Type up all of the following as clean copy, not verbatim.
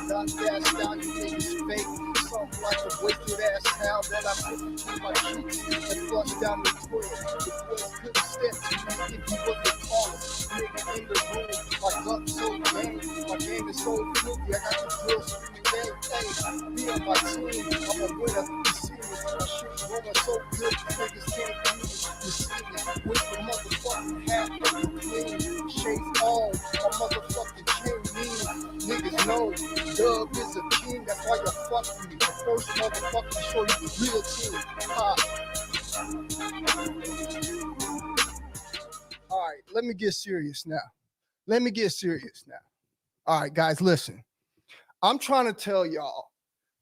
Done cast down, you niggas fake. Something like a wicked ass pound that I put between my cheeks and flush down the toilet. The boys couldn't step to me if you wasn't taller. Nigga in the room, my gut so game. My game is so filthy, I got the girls screaming, hey, be on my team. I'm a winner, you see me. My shit rolling so good, niggas can't beat me. You see me with the motherfucking hat looking clean. Shades on, my motherfucking chain mean. Niggas know Dub is a king, that's why you're fucking me. The first motherfucker to show you the real team. Alright, let me get serious now. Alright, guys, listen. I'm trying to tell y'all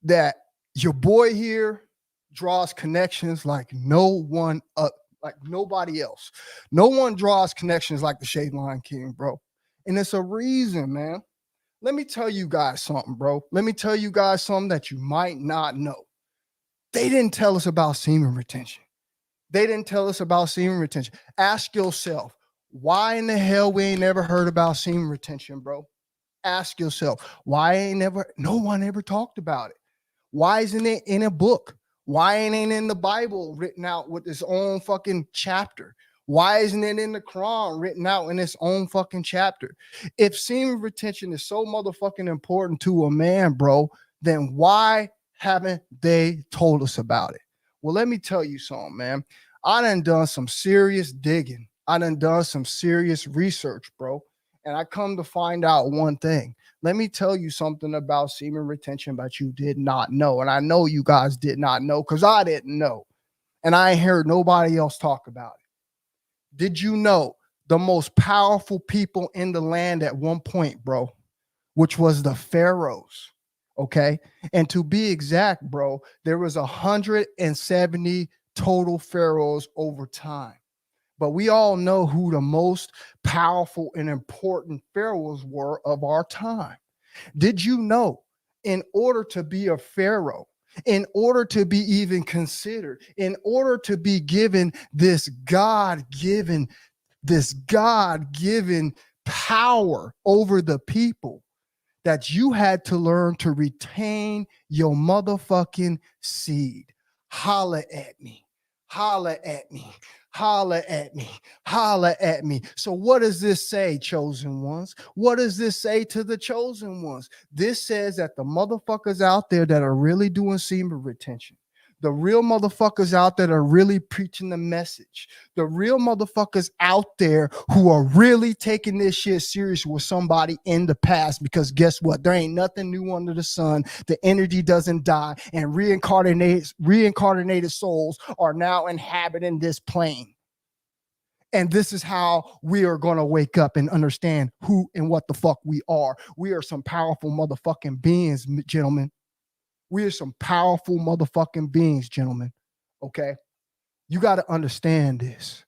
that your boy here draws connections like nobody else. No one draws connections like the Shade Line King, bro. And it's a reason, man. Let me tell you guys something, bro. Let me tell you guys something that you might not know. They didn't tell us about semen retention. Ask yourself, why in the hell we ain't never heard about semen retention, bro? Ask yourself, why no one ever talked about it? Why isn't it in a book? Why ain't it in the Bible written out with its own fucking chapter? Why isn't it in the Quran written out in its own fucking chapter? If semen retention is so motherfucking important to a man, bro, then why haven't they told us about it? Well, let me tell you something, man. I done some serious digging. I done some serious research, bro. And I come to find out one thing. Let me tell you something about semen retention that you did not know. And I know you guys did not know because I didn't know. And I ain't heard nobody else talk about it. Did you know the most powerful people in the land at one point, bro, which was the pharaohs? Okay. And to be exact, bro, there was 170 total pharaohs over time. But we all know who the most powerful and important pharaohs were of our time. Did you know in order to be a pharaoh, in order to be even considered, in order to be given this God-given power over the people, that you had to learn to retain your motherfucking seed? Holla at me. Holla at me. Holla at me. Holla at me. So what does this say, chosen ones? What does this say to the chosen ones? This says that the motherfuckers out there that are really doing semen retention, the real motherfuckers out there that are really preaching the message, the real motherfuckers out there who are really taking this shit serious with somebody in the past, because guess what? There ain't nothing new under the sun. The energy doesn't die, and reincarnated souls are now inhabiting this plane. And this is how we are going to wake up and understand who and what the fuck we are. We are some powerful motherfucking beings, gentlemen. We are some powerful motherfucking beings, gentlemen. Okay? You got to understand this.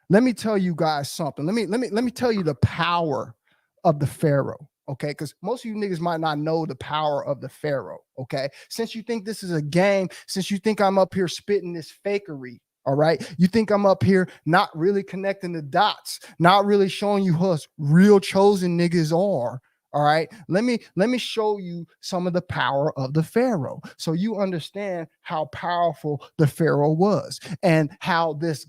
Let me tell you guys something. Let me tell you the power of the pharaoh. Okay? Because most of you niggas might not know the power of the pharaoh. Okay? Since you think this is a game, since you think I'm up here spitting this fakery, all right? You think I'm up here not really connecting the dots, not really showing you who us real chosen niggas are. All right, let me show you some of the power of the pharaoh so you understand how powerful the pharaoh was and how this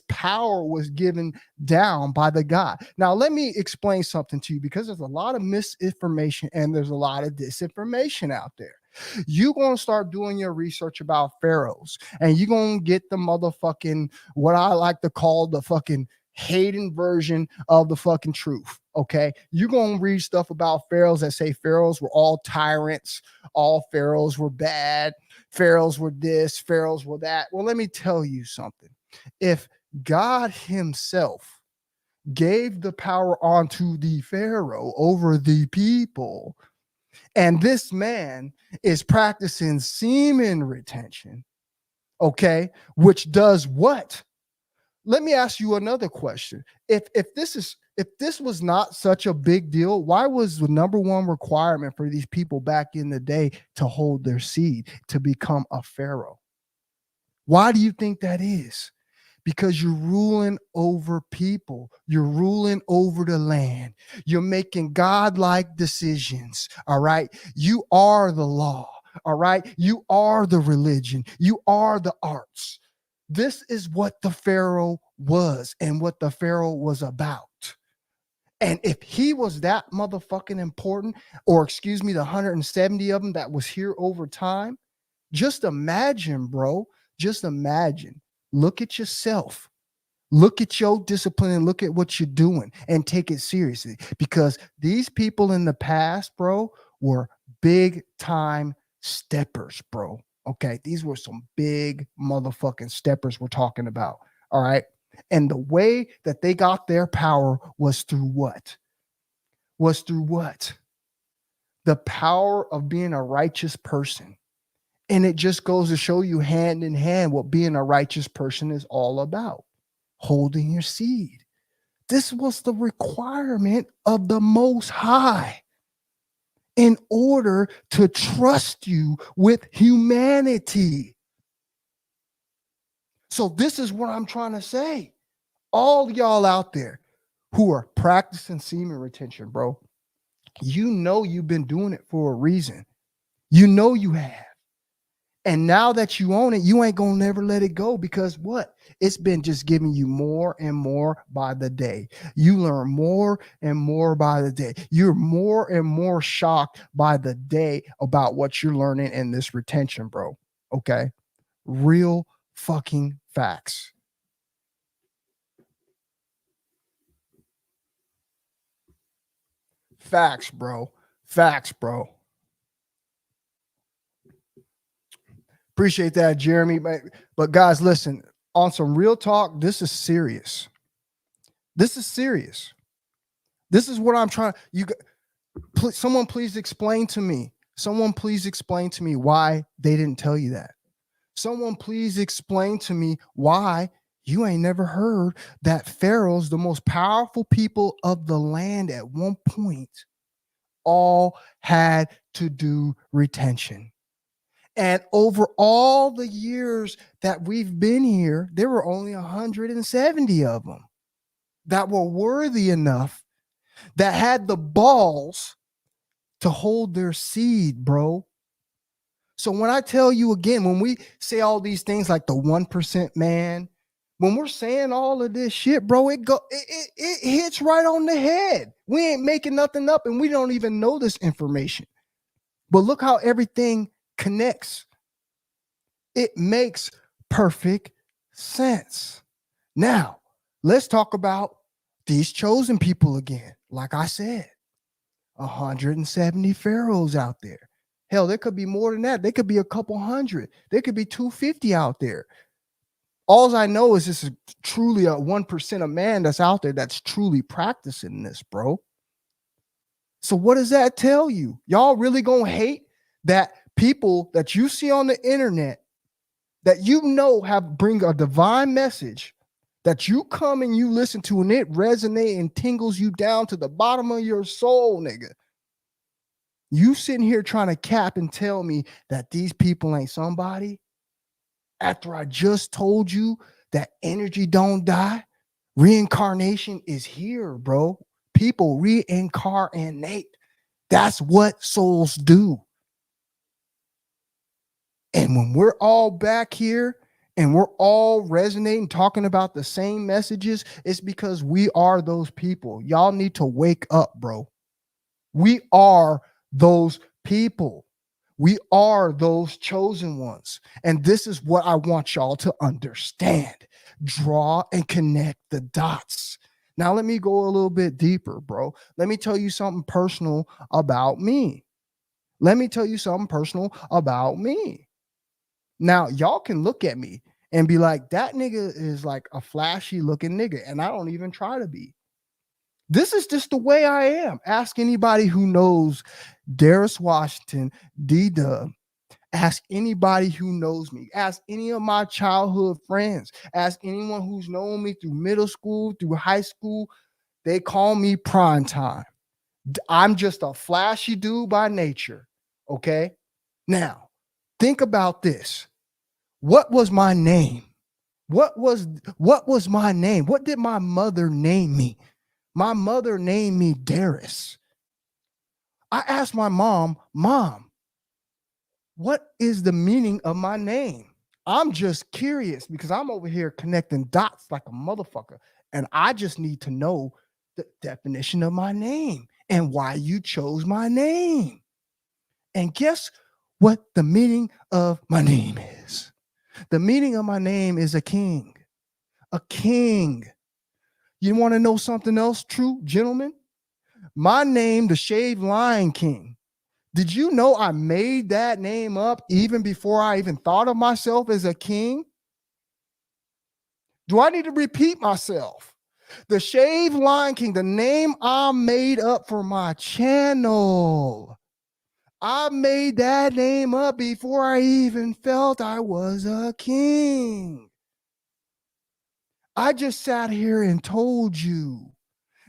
power was given down by the God. Now, let me explain something to you, because there's a lot of misinformation and there's a lot of disinformation out there. You're going to start doing your research about pharaohs, and you're going to get the motherfucking, what I like to call the fucking Hayden version of the fucking truth. Okay, you're gonna read stuff about pharaohs that say pharaohs were all tyrants, all pharaohs were bad, pharaohs were this, pharaohs were that. Well, let me tell you something. If God himself gave the power onto the pharaoh over the people, and this man is practicing semen retention, okay, which does what? Let me ask you another question. If this was not such a big deal, why was the number one requirement for these people back in the day to hold their seed, to become a pharaoh? Why do you think that is? because you're ruling over people. You're ruling over the land. You're making godlike decisions. All right. You are the law. All right. You are the religion. You are the arts. This is what the Pharaoh was and what the Pharaoh was about. And if he was that motherfucking important, or excuse me, the 170 of them that was here over time, just imagine, bro. Just imagine. Look at yourself. Look at your discipline and look at what you're doing and take it seriously, because these people in the past, bro, were big time steppers, bro. Okay. These were some big motherfucking steppers we're talking about. All right. And the way that they got their power was through what? Was through what? The power of being a righteous person. And it just goes to show you hand in hand what being a righteous person is all about. Holding your seed. This was the requirement of the Most High in order to trust you with humanity. So this is what I'm trying to say. All y'all out there who are practicing semen retention, bro, you know you've been doing it for a reason. You know you have. And now that you own it, you ain't gonna never let it go, because what? It's been just giving you more and more by the day. You learn more and more by the day. You're more and more shocked by the day about what you're learning in this retention, bro. Okay. Real fucking facts. Facts, bro. Facts, bro. Appreciate that, Jeremy. But guys, listen, on some real talk, this is serious. This is serious. This is what I'm trying. Someone please explain to me. Someone please explain to me why they didn't tell you that. Someone please explain to me why you ain't never heard that pharaohs, the most powerful people of the land at one point, all had to do retention. And over all the years that we've been here, there were only 170 of them that were worthy enough, that had the balls to hold their seed, bro. So when I tell you again, when we say all these things like the 1% man, when we're saying all of this shit, bro, it hits right on the head. We ain't making nothing up, and we don't even know this information. But look how everything connects. It makes perfect sense. Now, let's talk about these chosen people again. Like I said, 170 pharaohs out there. Hell, there could be more than that. There could be a couple hundred. There could be 250 out there. All I know is this is truly a 1% of man that's out there that's truly practicing this, bro. So what does that tell you? Y'all really gonna hate that people that you see on the internet that you know have bring a divine message that you come and you listen to, and it resonates and tingles you down to the bottom of your soul, nigga. You sitting here trying to cap and tell me that these people ain't somebody after I just told you that energy don't die. Reincarnation is here, bro. People reincarnate. That's what souls do. And when we're all back here and we're all resonating, talking about the same messages, it's because we are those people. Y'all need to wake up, bro. We are those people. We are those chosen ones. And this is what I want y'all to understand. Draw and connect the dots. Now, let me go a little bit deeper, bro. Let me tell you something personal about me. Let me tell you something personal about me. Now, y'all can look at me and be like, that nigga is like a flashy looking nigga, and I don't even try to be. This is just the way I am. Ask anybody who knows Darius Washington, D-Dub. Ask anybody who knows me. Ask any of my childhood friends. Ask anyone who's known me through middle school, through high school. They call me prime time. I'm just a flashy dude by nature. Okay? Now, think about this. What was my name What was what was my name? What did my mother name me? My mother named me Darius. I asked my mom, Mom, what is the meaning of my name? I'm just curious because I'm over here connecting dots like a motherfucker. And I just need to know the definition of my name and why you chose my name. And guess what the meaning of my name is? The meaning of my name is a king. A king. You want to know something else true, gentlemen? My name, the Shaved Lion King. Did you know I made that name up even before I even thought of myself as a king? Do I need to repeat myself? The Shaved Lion King, the name I made up for my channel. I made that name up before I even felt I was a king. I just sat here and told you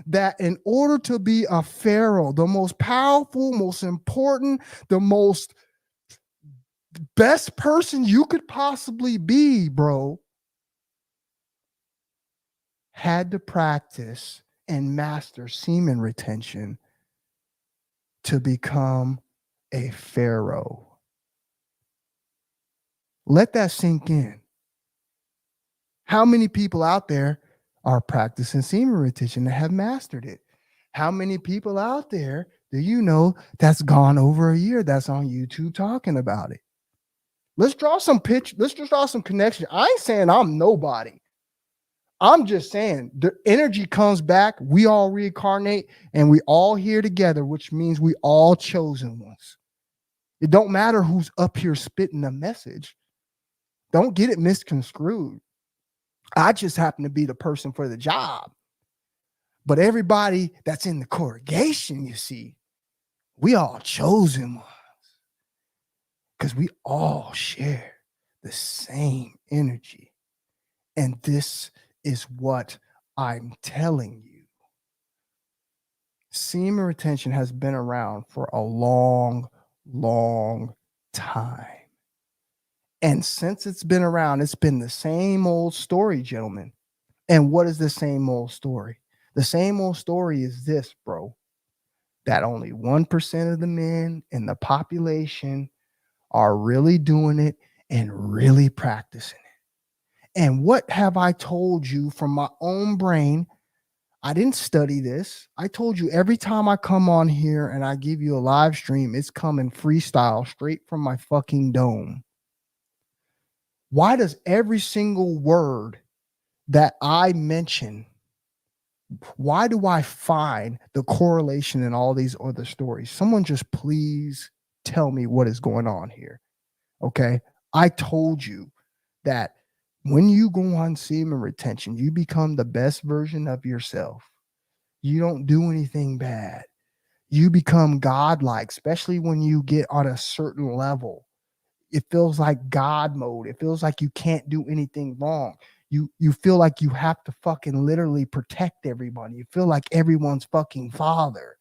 that in order to be a pharaoh, the most powerful, most important, the most best person you could possibly be, bro, had to practice and master semen retention to become a pharaoh. Let that sink in. How many people out there are practicing semen retention that have mastered it? How many people out there do you know that's gone over a year that's on YouTube talking about it? Let's draw some let's just draw some connection. I ain't saying I'm nobody. I'm just saying the energy comes back, we all reincarnate, and we all here together, which means we all chosen ones. It don't matter who's up here spitting the message. Don't get it misconstrued. I just happen to be the person for the job. But everybody that's in the congregation, you see, we all chosen ones because we all share the same energy. And this is what I'm telling you. Semen retention has been around for a long, long time. And since it's been around, it's been the same old story, gentlemen. And what is the same old story? The same old story is this, bro, that only 1% of the men in the population are really doing it and really practicing it. And what have I told you from my own brain? I didn't study this. I told you every time I come on here and I give you a live stream, it's coming freestyle straight from my fucking dome. Why does every single word that I mention, why do I find the correlation in all these other stories? Someone just please tell me what is going on here. Okay. I told you that when you go on semen retention, you become the best version of yourself. You don't do anything bad. You become godlike, especially when you get on a certain level. It feels like God mode. It feels like you can't do anything wrong. You feel like you have to fucking literally protect everybody. You feel like everyone's fucking father.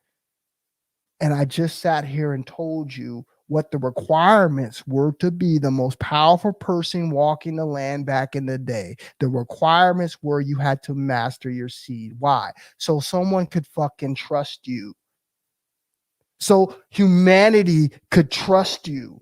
And I just sat here and told you what the requirements were to be the most powerful person walking the land back in the day. The requirements were you had to master your seed. Why? So someone could fucking trust you. So humanity could trust you.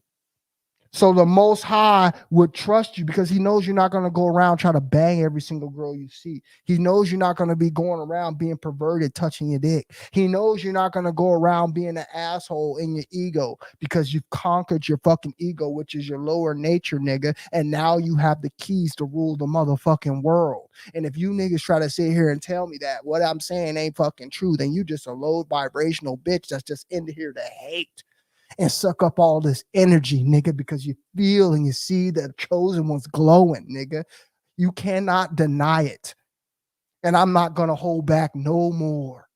So the Most High would trust you because he knows you're not going to go around trying to bang every single girl you see. He knows you're not going to be going around being perverted, touching your dick. He knows you're not going to go around being an asshole in your ego because you've conquered your fucking ego, which is your lower nature, nigga. And now you have the keys to rule the motherfucking world. And if you niggas try to sit here and tell me that what I'm saying ain't fucking true, then you just a low vibrational bitch that's just into here to hate and suck up all this energy, nigga, because you feel and you see the chosen one's glowing, nigga. You cannot deny it. And I'm not going to hold back no more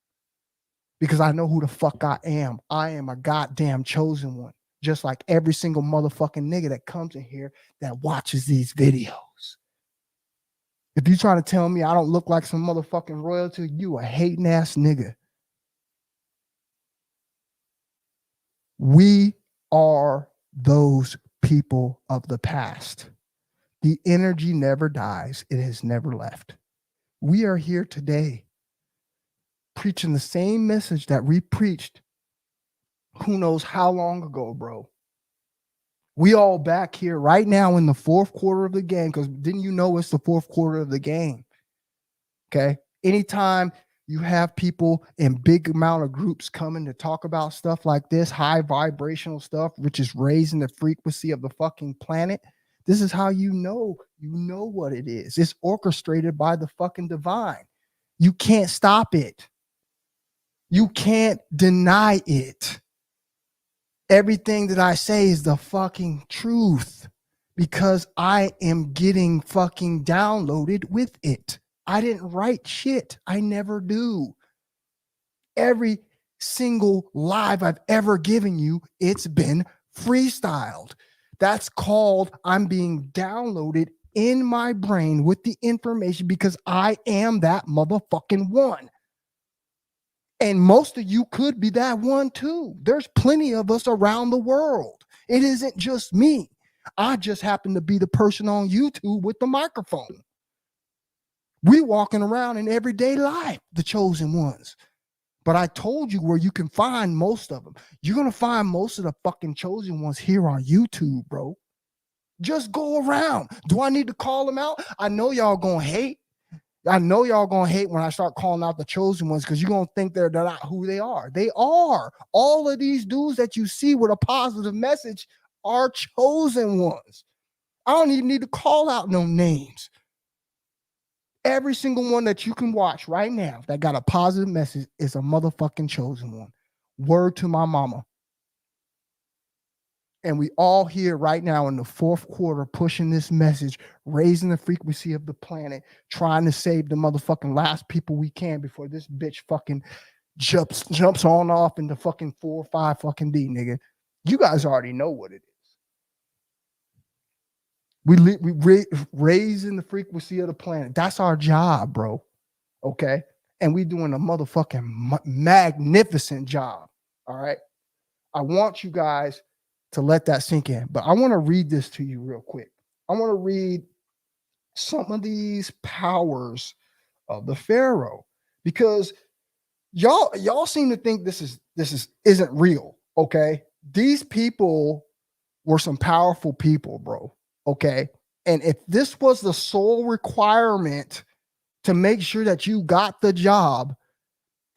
because I know who the fuck I am. I am a goddamn chosen one, just like every single motherfucking nigga that comes in here that watches these videos. If you trying to tell me I don't look like some motherfucking royalty, you a hating ass nigga. We are those people of the past. The energy never dies. It has never left. We are here today preaching the same message that we preached who knows how long ago, bro. We all back here right now in the fourth quarter of the game, because didn't you know it's the fourth quarter of the game? Okay. Anytime you have people in big amount of groups coming to talk about stuff like this, high vibrational stuff, which is raising the frequency of the fucking planet, this is how you know what it is. It's orchestrated by the fucking divine. You can't stop it. You can't deny it. Everything that I say is the fucking truth because I am getting fucking downloaded with it. I didn't write shit. I never do. Every single live I've ever given you, it's been freestyled. That's called I'm being downloaded in my brain with the information because I am that motherfucking one. And most of you could be that one too. There's plenty of us around the world. It isn't just me. I just happen to be the person on YouTube with the microphone. We walking around in everyday life, the chosen ones. But I told you where you can find most of them. You're going to find most of the fucking chosen ones here on YouTube, bro. Just go around. Do I need to call them out? I know y'all going to hate. I know y'all gonna hate when I start calling out the chosen ones because you're gonna think they're not who they are. They are. All of these dudes that you see with a positive message are chosen ones. I don't even need to call out no names. Every single one that you can watch right now that got a positive message is a motherfucking chosen one. Word to my mama. And we all here right now in the fourth quarter pushing this message, raising the frequency of the planet, trying to save the motherfucking last people we can before this bitch fucking jumps on off into fucking 4 or 5 fucking D, nigga. You guys already know what it is. We raising the frequency of the planet. That's our job, bro. Okay? And we doing a motherfucking magnificent job. All right? I want you guys to let that sink in. But I want to read this to you real quick. I want to read some of these powers of the pharaoh because y'all seem to think this isn't real. Okay, these people were some powerful people, bro. Okay, and if this was the sole requirement to make sure that you got the job,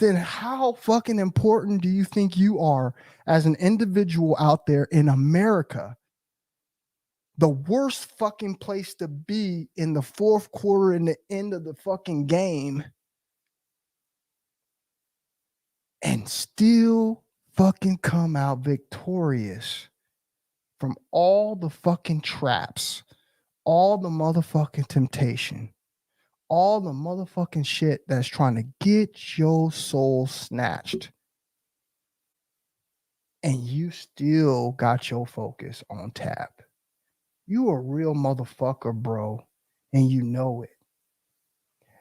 then how fucking important do you think you are as an individual out there in America? The worst fucking place to be in the fourth quarter and the end of the fucking game and still fucking come out victorious from all the fucking traps, all the motherfucking temptation, all the motherfucking shit that's trying to get your soul snatched. And you still got your focus on tap. You a real motherfucker, bro. And you know it.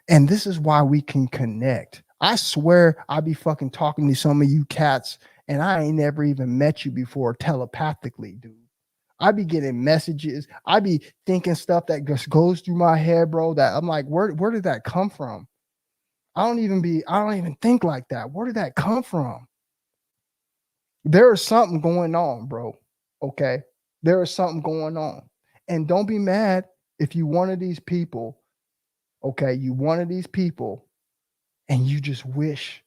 And this is why we can connect. I swear I be fucking talking to some of you cats and I ain't never even met you before telepathically, dude. I be getting messages. I be thinking stuff that just goes through my head, bro, that I'm like, where did that come from? I don't even think like that. Where did that come from? There is something going on, bro. Okay. There is something going on. And don't be mad if you one of these people, okay, you one of these people and you just wish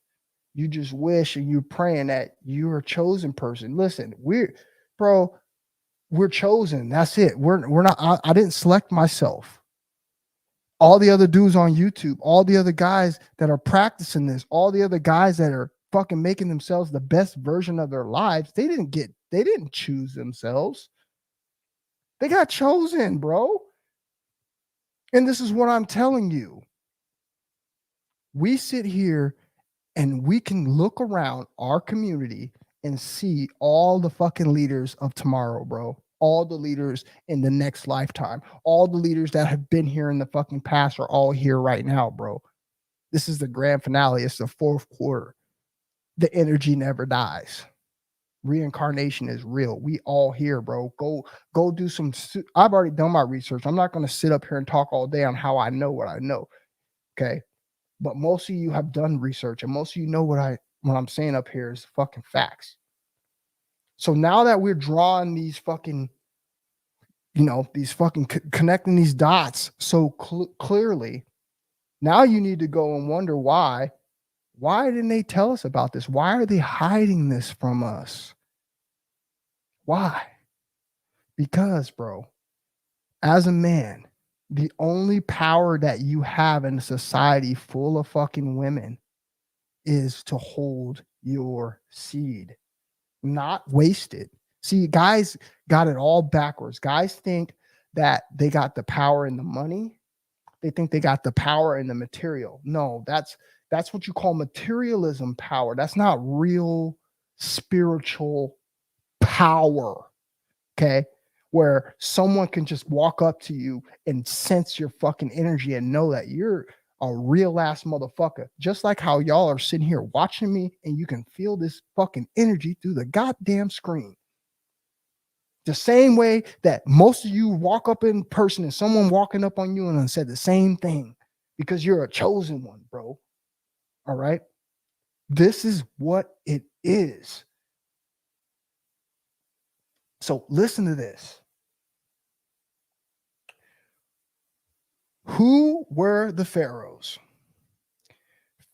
and you're praying that you're a chosen person. Listen, we're chosen. That's it. We're not, I didn't select myself. All the other dudes on YouTube, all the other guys that are practicing this, all the other guys that are fucking making themselves the best version of their lives, they didn't choose themselves. They got chosen, bro. And this is what I'm telling you. We sit here and we can look around our community and see all the fucking leaders of tomorrow, bro. All the leaders in the next lifetime. All the leaders that have been here in the fucking past are all here right now, bro. This is the grand finale. It's the fourth quarter. The energy never dies. reincarnation is real. We all here, bro. Go do some. I've already done my research. I'm not going to sit up here and talk all day on how I know what I know. Okay, but most of you have done research, and most of you know what I'm saying up here is fucking facts. So now that we're drawing these fucking, these fucking connecting these dots so clearly, now you need to go and wonder why. Why didn't they tell us about this? Why are they hiding this from us? Why? Because, bro, as a man, the only power that you have in a society full of fucking women is to hold your seed, not waste it. See, guys got it all backwards. Guys think that they got the power in the money. They think they got the power in the material. No, that's what you call materialism power. That's not real spiritual power. Okay. Where someone can just walk up to you and sense your fucking energy and know that you're a real ass motherfucker. Just like how y'all are sitting here watching me and you can feel this fucking energy through the goddamn screen. The same way that most of you walk up in person and someone walking up on you and said the same thing because you're a chosen one, bro. All right. This is what it is. So listen to this. Who were the pharaohs?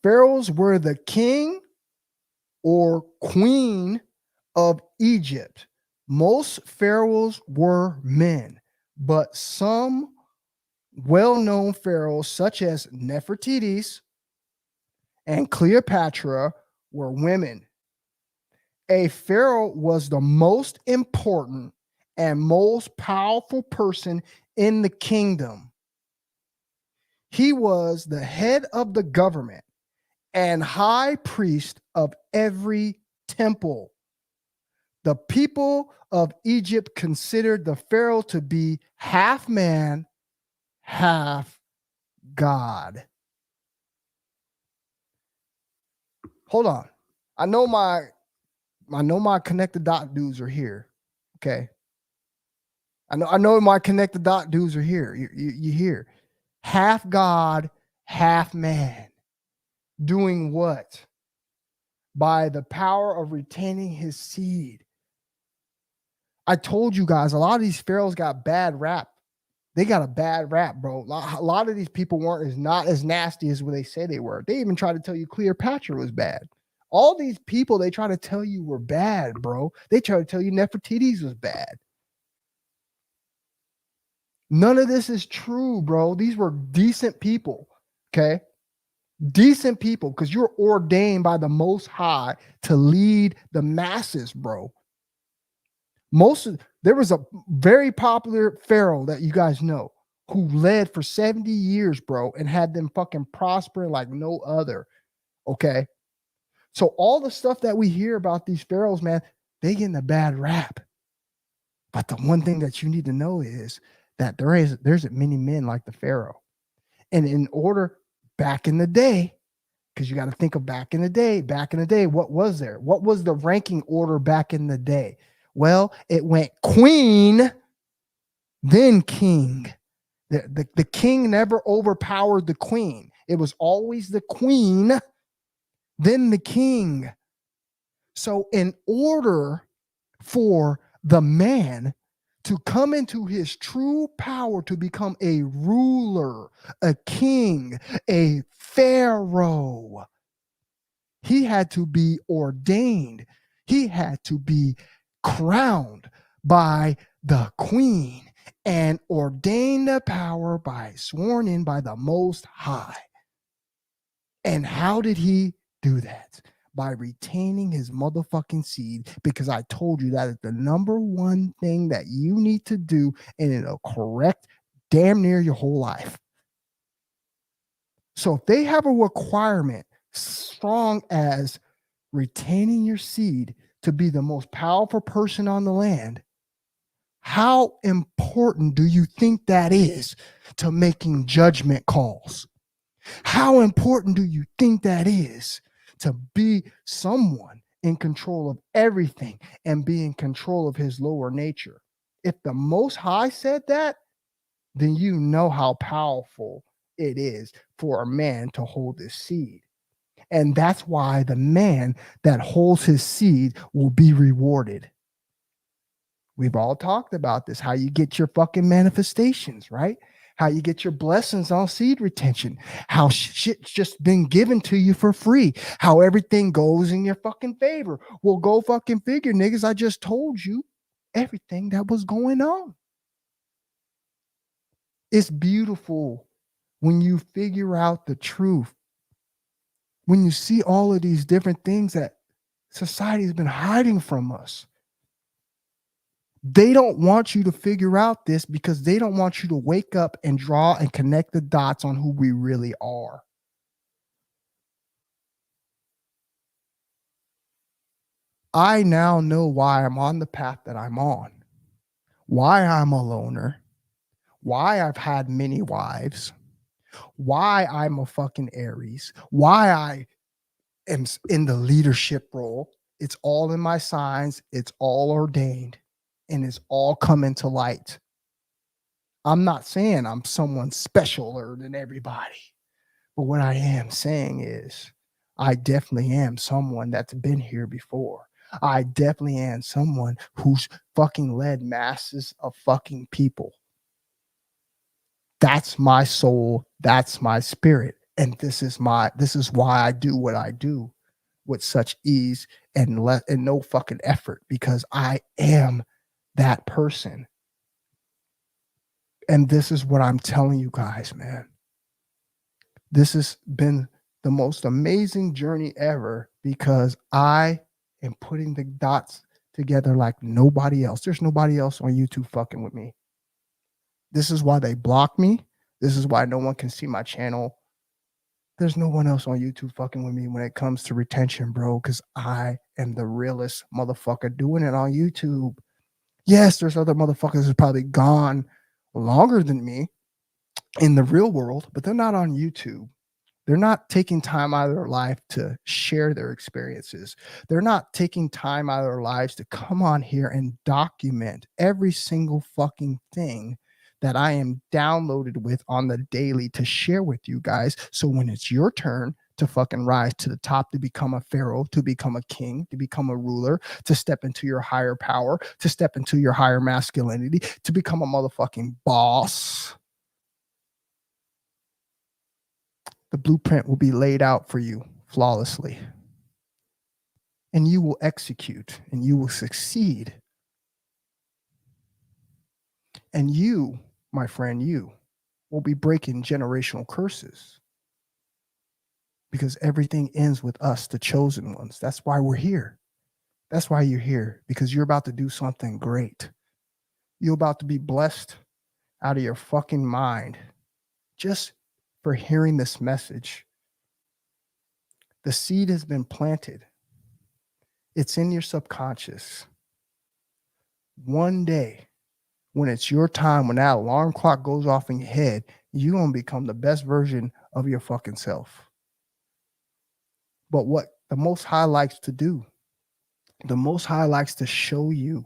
Pharaohs were the king or queen of Egypt. Most pharaohs were men, but some well-known pharaohs such as Nefertiti and Cleopatra were women. A pharaoh was the most important and most powerful person in the kingdom. He was the head of the government and high priest of every temple. The people of Egypt considered the pharaoh to be half man, half God. Hold on. I know my connected dot dudes are here. Okay. I know my connected dot dudes are here. You hear. Half God, half man. Doing what? By the power of retaining his seed. I told you guys, a lot of these pharaohs got bad rap. They got a bad rap, bro. A lot of these people weren't not as nasty as what they say they were. They even tried to tell you Cleopatra was bad. All these people they try to tell you were bad, bro. They try to tell you Nefertiti was bad. None of this is true, bro. These were decent people, okay? Decent people, because you're ordained by the Most High to lead the masses, bro. There was a very popular pharaoh that you guys know who led for 70 years, bro, and had them fucking prospering like no other, okay? So all the stuff that we hear about these pharaohs, man, they getting a bad rap. But the one thing that you need to know is that there's many men like the pharaoh. And in order back in the day, because you got to think of back in the day, what was there? What was the ranking order back in the day? Well, it went queen, then king. The king never overpowered the queen. It was always the queen, then the king. So in order for the man to come into his true power, to become a ruler, a king, a pharaoh, he had to be ordained. He had to be crowned by the queen and ordained the power by sworn in by the Most High. And how did he do that? By retaining his motherfucking seed, because I told you that is the number one thing that you need to do, and it'll correct damn near your whole life. So if they have a requirement strong as retaining your seed to be the most powerful person on the land, how important do you think that is to making judgment calls? How important do you think that is to be someone in control of everything and be in control of his lower nature. If the Most High said that, then you know how powerful it is for a man to hold this seed. And that's why the man that holds his seed will be rewarded. We've all talked about this, how you get your fucking manifestations, right? How you get your blessings on seed retention, how shit's just been given to you for free, how everything goes in your fucking favor. Well, go fucking figure, niggas. I just told you everything that was going on. It's beautiful when you figure out the truth, when you see all of these different things that society has been hiding from us. They don't want you to figure out this because they don't want you to wake up and draw and connect the dots on who we really are. I now know why I'm on the path that I'm on, why I'm a loner, why I've had many wives, why I'm a fucking Aries, why I am in the leadership role. It's all in my signs, it's all ordained, and it's all coming to light. I'm not saying I'm someone specialer than everybody, but what I am saying is I definitely am someone that's been here before. I definitely am someone who's fucking led masses of fucking people. That's my soul, that's my spirit, and this is why I do what I do with such ease and no fucking effort, because I am that person. And this is what I'm telling you guys, man. This has been the most amazing journey ever because I am putting the dots together like nobody else. There's nobody else on YouTube fucking with me. This is why they block me. This is why no one can see my channel. There's no one else on YouTube fucking with me when it comes to retention, bro, because I am the realest motherfucker doing it on YouTube. Yes, there's other motherfuckers who's probably gone longer than me in the real world, but they're not on YouTube. They're not taking time out of their life to share their experiences. They're not taking time out of their lives to come on here and document every single fucking thing that I am downloaded with on the daily to share with you guys. So when it's your turn to fucking rise to the top, to become a pharaoh, to become a king, to become a ruler, to step into your higher power, to step into your higher masculinity, to become a motherfucking boss, the blueprint will be laid out for you flawlessly. And you will execute and you will succeed. And you, my friend, you will be breaking generational curses because everything ends with us, the chosen ones. That's why we're here. That's why you're here, because you're about to do something great. You're about to be blessed out of your fucking mind just for hearing this message. The seed has been planted. It's in your subconscious. One day, when it's your time, when that alarm clock goes off in your head, you're going to become the best version of your fucking self. But what the Most High likes to do, the Most High likes to show you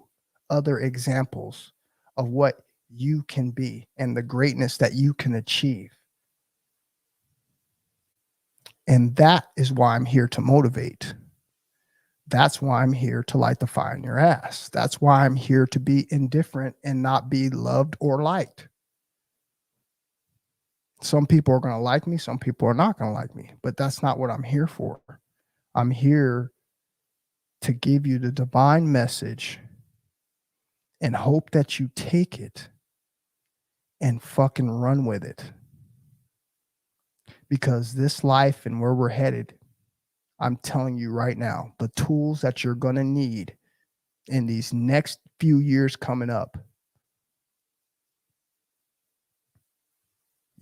other examples of what you can be and the greatness that you can achieve. And that is why I'm here to motivate. That's why I'm here to light the fire in your ass. That's why I'm here to be indifferent and not be loved or liked. Some people are going to like me. Some people are not going to like me, but that's not what I'm here for. I'm here to give you the divine message and hope that you take it and fucking run with it. Because this life and where we're headed, I'm telling you right now, the tools that you're going to need in these next few years coming up,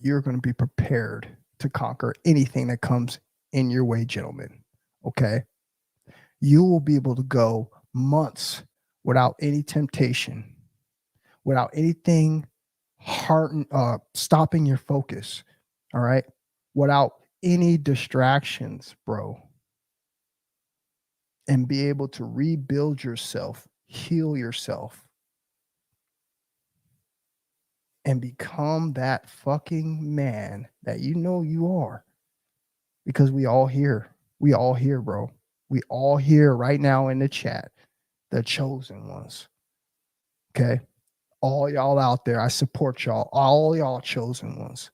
you're going to be prepared to conquer anything that comes in your way, gentlemen. Okay? You will be able to go months without any temptation, without anything stopping your focus. All right? Without any distractions, bro. and be able to rebuild yourself, heal yourself, and become that fucking man that you know you are. Because we all here. We all here, bro. We all here right now in the chat, the chosen ones. Okay. All y'all out there, I support y'all. All y'all chosen ones.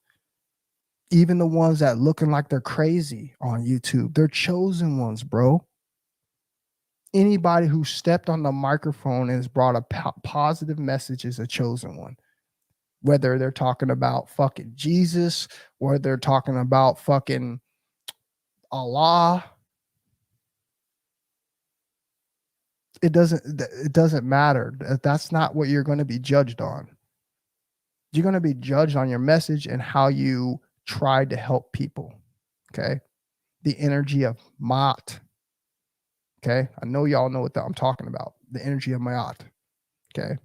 Even the ones that looking like they're crazy on YouTube, they're chosen ones, bro. Anybody who stepped on the microphone and has brought a positive message is a chosen one. Whether they're talking about fucking Jesus, or they're talking about fucking Allah, it doesn't matter. That's not what you're going to be judged on. You're going to be judged on your message and how you tried to help people. Okay. The energy of Ma'at. Okay. I know y'all know what I'm talking about. The energy of Ma'at. Okay.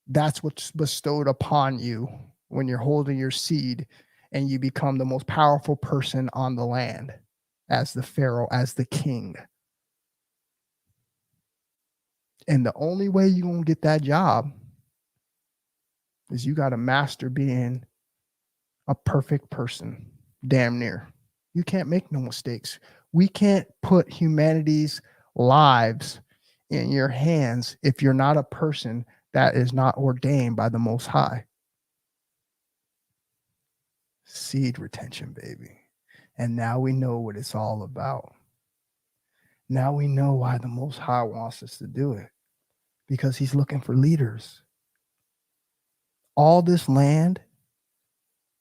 That's what's bestowed upon you when you're holding your seed and you become the most powerful person on the land as the pharaoh, as the king. And the only way you're going to get that job is you got to master being a perfect person, damn near. You can't make no mistakes. We can't put humanity's lives in your hands if you're not a person that is not ordained by the Most High. Seed retention, baby. And now we know what it's all about. Now we know why the Most High wants us to do it, because he's looking for leaders. All this land,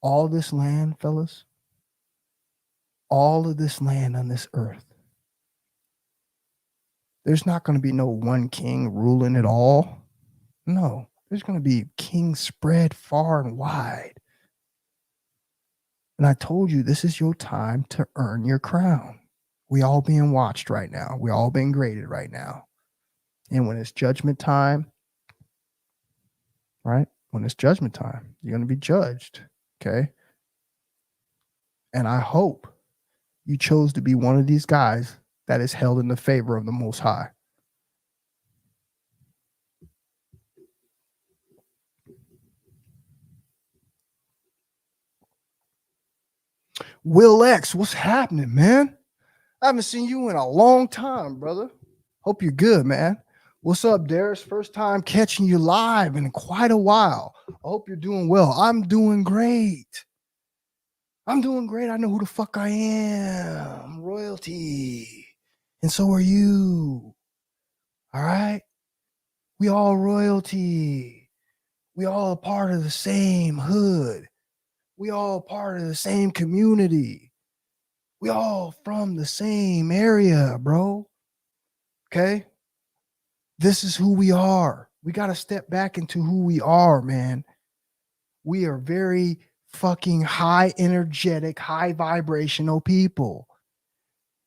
fellas, all of this land on this earth, there's not going to be no one king ruling it all. No, there's going to be kings spread far and wide. And I told you, this is your time to earn your crown. We all being watched right now. We all being graded right now. And when it's judgment time, right? When it's judgment time, you're going to be judged. Okay. And I hope you chose to be one of these guys that is held in the favor of the Most High. Will X, what's happening, man? I haven't seen you in a long time, brother. Hope you're good, man. What's up, Darius? First time catching you live in quite a while. I hope you're doing well. I'm doing great. I know who the fuck I am. Royalty. And so are you. All right? We all royalty. We all a part of the same hood. We all part of the same community. We all from the same area, bro. Okay? This is who we are. We got to step back into who we are, man. We are very fucking high energetic, high vibrational people.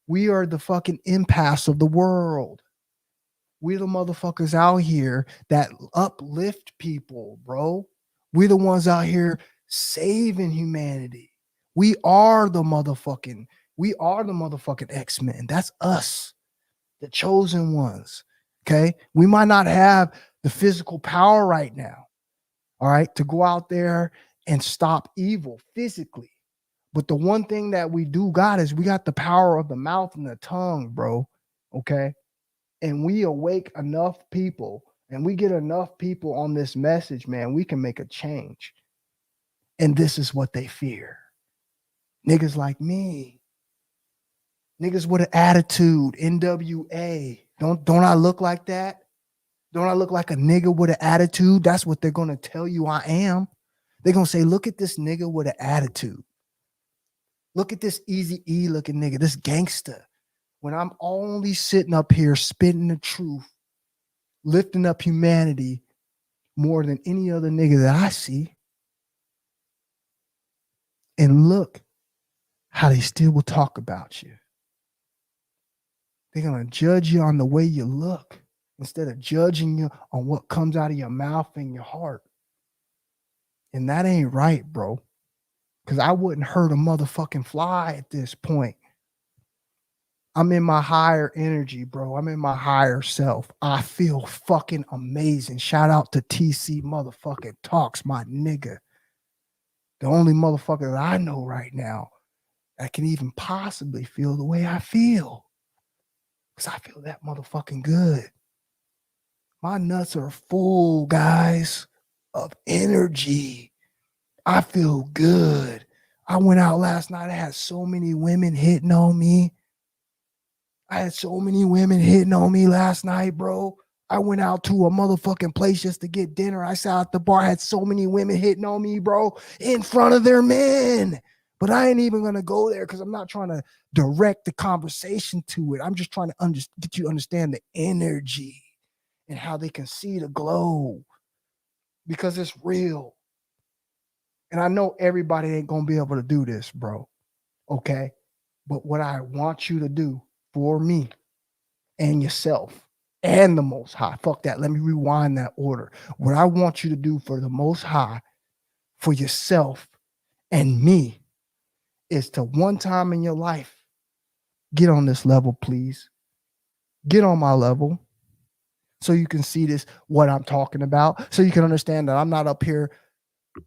We are the fucking impasse of the world. We the motherfuckers out here that uplift people, bro. We the ones out here saving humanity. We are the motherfucking X-Men. That's us, the chosen ones. Okay. We might not have the physical power right now, all right, to go out there and stop evil physically. But the one thing that we do got is we got the power of the mouth and the tongue, bro. Okay. And we awake enough people and we get enough people on this message, man, we can make a change. And this is what they fear. Niggas like me. Niggas with an attitude, NWA. Don't I look like that? Don't I look like a nigga with an attitude? That's what they're going to tell you I am. They're going to say, look at this nigga with an attitude. Look at this Easy-E looking nigga, this gangster. When I'm only sitting up here spitting the truth, lifting up humanity more than any other nigga that I see. And look how they still will talk about you. They're going to judge you on the way you look instead of judging you on what comes out of your mouth and your heart. And that ain't right, bro. Because I wouldn't hurt a motherfucking fly at this point. I'm in my higher energy, bro. I'm in my higher self. I feel fucking amazing. Shout out to TC motherfucking Talks, my nigga. The only motherfucker that I know right now that can even possibly feel the way I feel. Because I feel that motherfucking good. My nuts are full, guys, of energy. I feel good. I went out last night. I had so many women hitting on me. I had so many women hitting on me last night, bro. I went out to a motherfucking place just to get dinner. I sat at the bar. I had so many women hitting on me, bro, in front of their men. But I ain't even going to go there because I'm not trying to direct the conversation to it. I'm just trying to get you to understand the energy and how they can see the glow because it's real. And I know everybody ain't going to be able to do this, bro. Okay. But what I want you to do for me and yourself and the Most High, fuck that. Let me rewind that order. What I want you to do for the Most High, for yourself and me, is to one time in your life, get on this level, please. Get on my level so you can see this, what I'm talking about, so you can understand that I'm not up here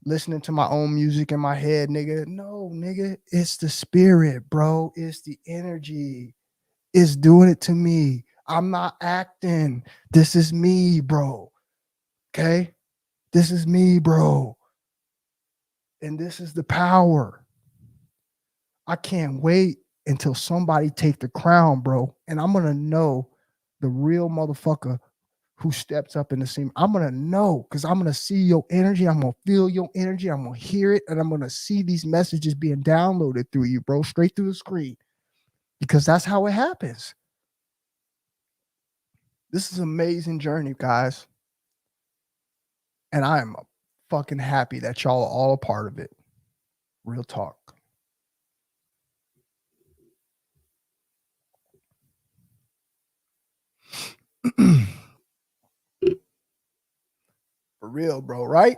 listening to my own music in my head, nigga. No, nigga, it's the spirit, bro. It's the energy. It's doing it to me. I'm not acting. This is me, bro. Okay? This is me, bro. And this is the power. I can't wait until somebody take the crown, bro. And I'm going to know the real motherfucker who steps up in the scene. I'm going to know because I'm going to see your energy. I'm going to feel your energy. I'm going to hear it. And I'm going to see these messages being downloaded through you, bro, straight through the screen. Because that's how it happens. This is an amazing journey, guys. And I am fucking happy that y'all are all a part of it. Real talk. For real, bro, right?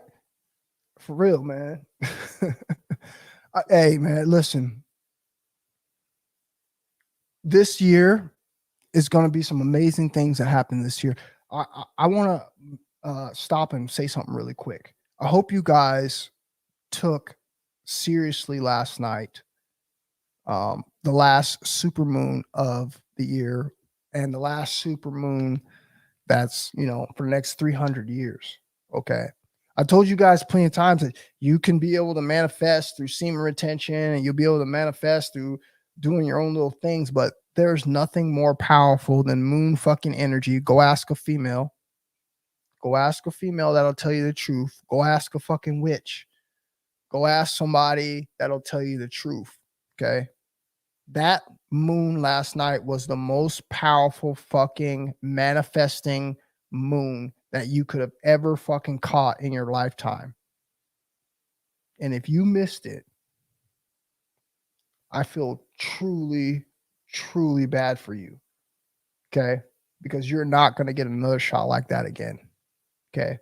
For real, man. Hey, man, listen. This year is going to be some amazing things that happen this year. I want to stop and say something really quick. I hope you guys took seriously last night the last supermoon of the year and the last supermoon that's, for the next 300 years. Okay. I told you guys plenty of times that you can be able to manifest through semen retention and you'll be able to manifest through doing your own little things, but there's nothing more powerful than moon fucking energy. Go ask a female. Go ask a female that'll tell you the truth. Go ask a fucking witch. Go ask somebody that'll tell you the truth. Okay. That moon last night was the most powerful fucking manifesting moon that you could have ever fucking caught in your lifetime. And if you missed it, I feel truly, truly bad for you. Okay. Because you're not going to get another shot like that again. Okay.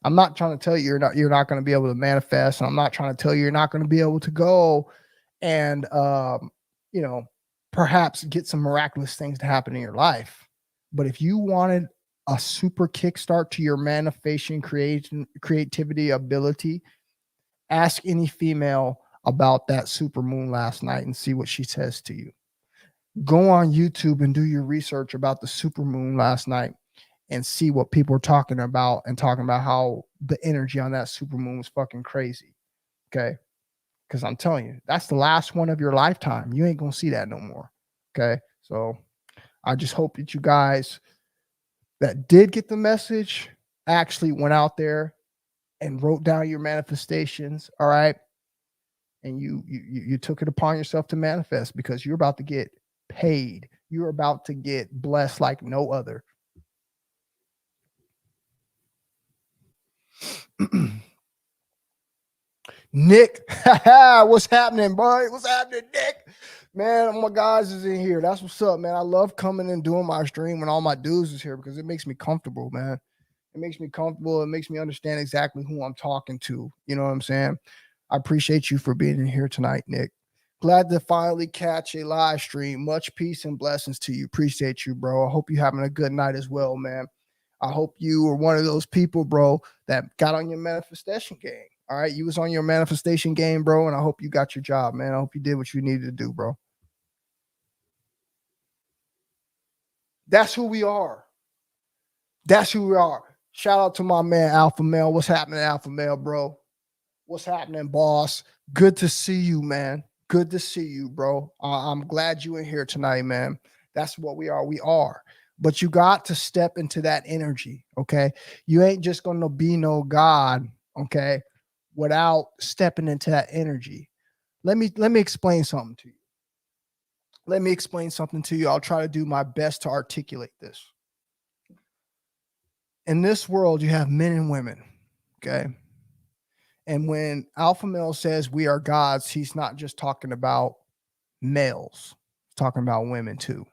I'm not trying to tell you you're not going to be able to manifest. And I'm not trying to tell you you're not going to be able to go and perhaps get some miraculous things to happen in your life. But if you wanted a super kickstart to your manifestation, creativity ability, ask any female about that super moon last night and see what she says to you. Go on YouTube and do your research about the super moon last night and see what people are talking about how the energy on that super moon was fucking crazy. Okay. Because I'm telling you, that's the last one of your lifetime. You ain't going to see that no more. Okay. So I just hope that you guys that did get the message actually went out there and wrote down your manifestations. All right. And you took it upon yourself to manifest because you're about to get paid. You're about to get blessed like no other. Nick, what's happening, boy? What's happening, Nick? Man, all my guys is in here. That's what's up, man. I love coming and doing my stream when all my dudes is here because it makes me comfortable, man. It makes me comfortable. It makes me understand exactly who I'm talking to. You know what I'm saying? I appreciate you for being in here tonight, Nick. Glad to finally catch a live stream. Much peace and blessings to you. Appreciate you, bro. I hope you're having a good night as well, man. I hope you were one of those people, bro, that got on your manifestation game. All right. You was on your manifestation game, bro. And I hope you got your job, man. I hope you did what you needed to do, bro. That's who we are. That's who we are. Shout out to my man, Alpha Male. What's happening, Alpha Male, bro? What's happening, boss? Good to see you, man. Good to see you, bro. I'm glad you in here tonight, man. That's what we are. We are. But you got to step into that energy, okay? You ain't just going to be no God, okay, without stepping into that energy. Let me explain something to you. Let me explain something to you. I'll try to do my best to articulate this. In this world, you have men and women, okay? And when Alpha Male says we are gods, he's not just talking about males, he's talking about women too.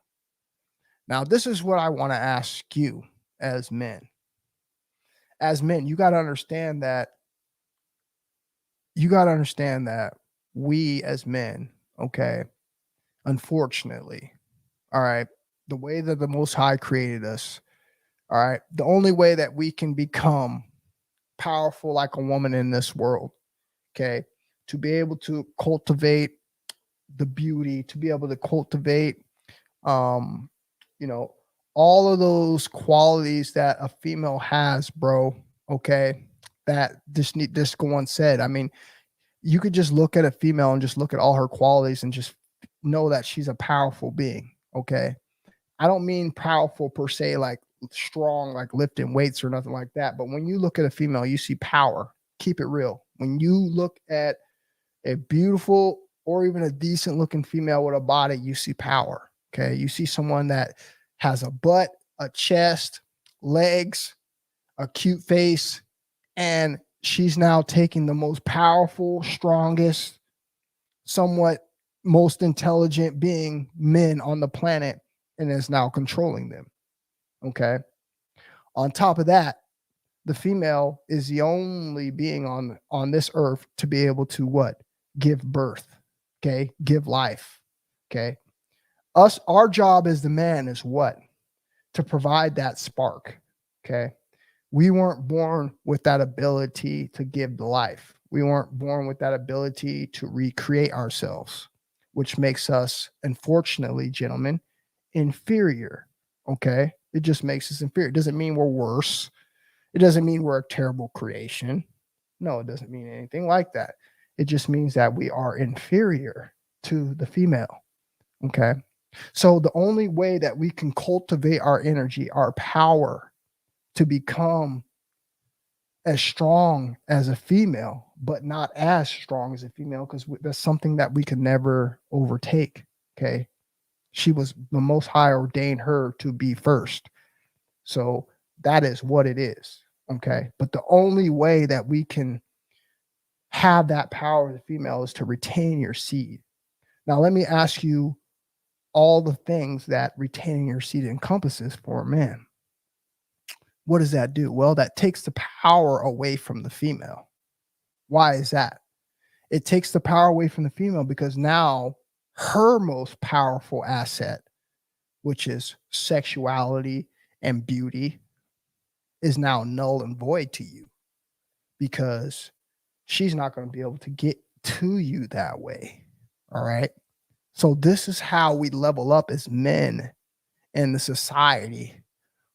Now, this is what I want to ask you as men. As men, you got to understand that we as men, okay, unfortunately, all right, the way that the Most High created us, all right, the only way that we can become powerful like a woman in this world, okay, to be able to cultivate the beauty, to be able to cultivate um you know all of those qualities that a female has, bro, okay, that this one said. I mean, you could just look at a female and just look at all her qualities and just know that she's a powerful being, okay? I don't mean powerful per se, like strong, like lifting weights or nothing like that, but when you look at a female, you see power. Keep it real. When you look at a beautiful or even a decent looking female with a body, you see power. Okay. You see someone that has a butt, a chest, legs, a cute face, and she's now taking the most powerful, strongest, somewhat most intelligent being men on the planet and is now controlling them. Okay. On top of that, the female is the only being on this earth to be able to what? Give birth. Okay, give life. Okay, our job as the man is what? To provide that spark. Okay, we weren't born with that ability to give the life. We weren't born with that ability to recreate ourselves, which makes us, unfortunately, gentlemen, inferior. Okay, it just makes us inferior. It doesn't mean we're worse. It doesn't mean we're a terrible creation. No, it doesn't mean anything like that. It just means that we are inferior to the female. Okay. So the only way that we can cultivate our energy, our power to become as strong as a female, but not as strong as a female, because that's something that we could never overtake. Okay. She was the Most High ordained her to be first. So that is what it is. Okay. But the only way that we can have that power as a female is to retain your seed. Now, let me ask you all the things that retaining your seed encompasses for a man. What does that do? Well, that takes the power away from the female. Why is that? It takes the power away from the female because now her most powerful asset, which is sexuality and beauty, is now null and void to you because she's not going to be able to get to you that way. All right. So this is how we level up as men in the society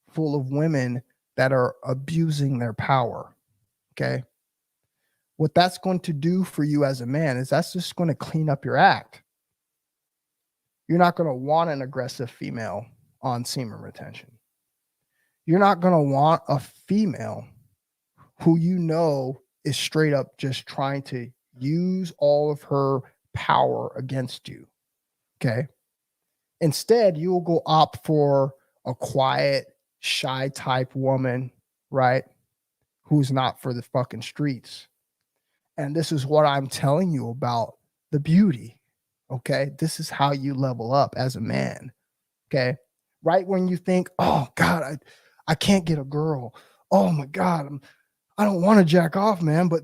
full of women that are abusing their power. Okay. What that's going to do for you as a man is that's just going to clean up your act. You're not going to want an aggressive female on semen retention. You're not going to want a female who you know is straight up just trying to use all of her power against you. Okay. Instead, you will go opt for a quiet, shy type woman, right? Who's not for the fucking streets. And this is what I'm telling you about the beauty. Okay. This is how you level up as a man. Okay. Right when you think, oh God, I can't get a girl. Oh my God, I don't want to jack off, man. But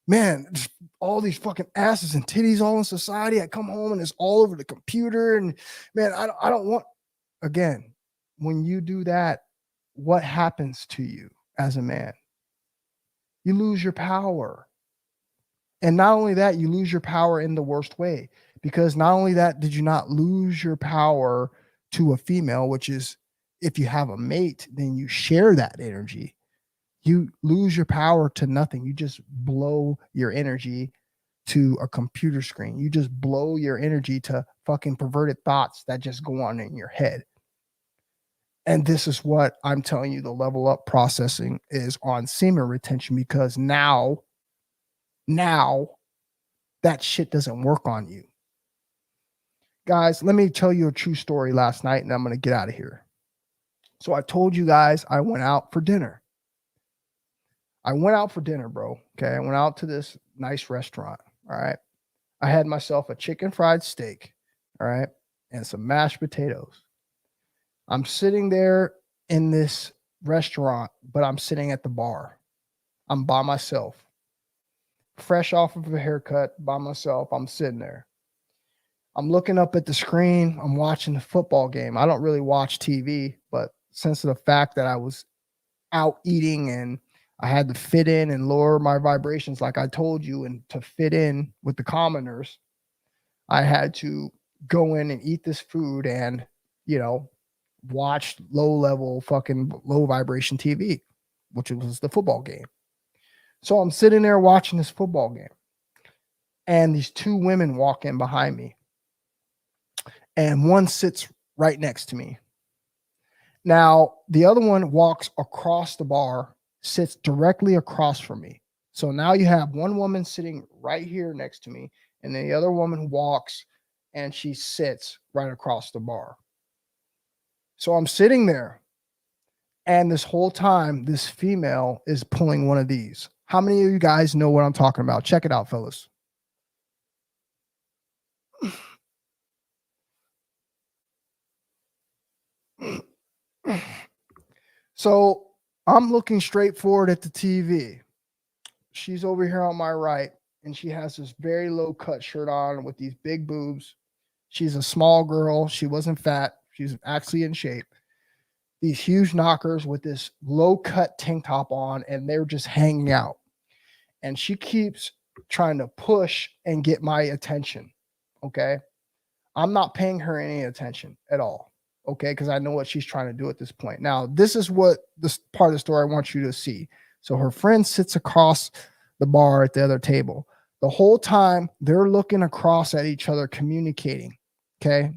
man, just all these fucking asses and titties all in society. I come home and it's all over the computer. And man, I don't want, again, when you do that, what happens to you as a man? You lose your power. And not only that, you lose your power in the worst way, because not only that, did you not lose your power to a female, which is if you have a mate, then you share that energy. You lose your power to nothing. You just blow your energy to a computer screen. You just blow your energy to fucking perverted thoughts that just go on in your head. And this is what I'm telling you the level up processing is on semen retention, because now that shit doesn't work on you. Guys, let me tell you a true story last night and I'm going to get out of here. So I told you guys I went out for dinner. Bro. Okay. I went out to this nice restaurant. All right. I had myself a chicken fried steak. All right. And some mashed potatoes. I'm sitting there in this restaurant, but I'm sitting at the bar. I'm by myself. Fresh off of a haircut, by myself. I'm sitting there. I'm looking up at the screen. I'm watching the football game. I don't really watch TV, but since of the fact that I was out eating and I had to fit in and lower my vibrations, like I told you, and to fit in with the commoners, I had to go in and eat this food and, watch low vibration TV, which was the football game. So I'm sitting there watching this football game, and these two women walk in behind me, and one sits right next to me. Now, the other one walks across the bar, sits directly across from me. So now you have one woman sitting right here next to me, and then the other woman walks and she sits right across the bar. So I'm sitting there, and this whole time, this female is pulling one of these. How many of you guys know what I'm talking about? Check it out, fellas. So I'm looking straight forward at the TV. She's over here on my right, and she has this very low cut shirt on with these big boobs. She's a small girl. She wasn't fat. She's actually in shape. These huge knockers with this low cut tank top on, and they're just hanging out. And she keeps trying to push and get my attention. Okay. I'm not paying her any attention at all. Okay. Because I know what she's trying to do at this point. Now, this is what this part of the story I want you to see. So her friend sits across the bar at the other table. The whole time they're looking across at each other, communicating. Okay.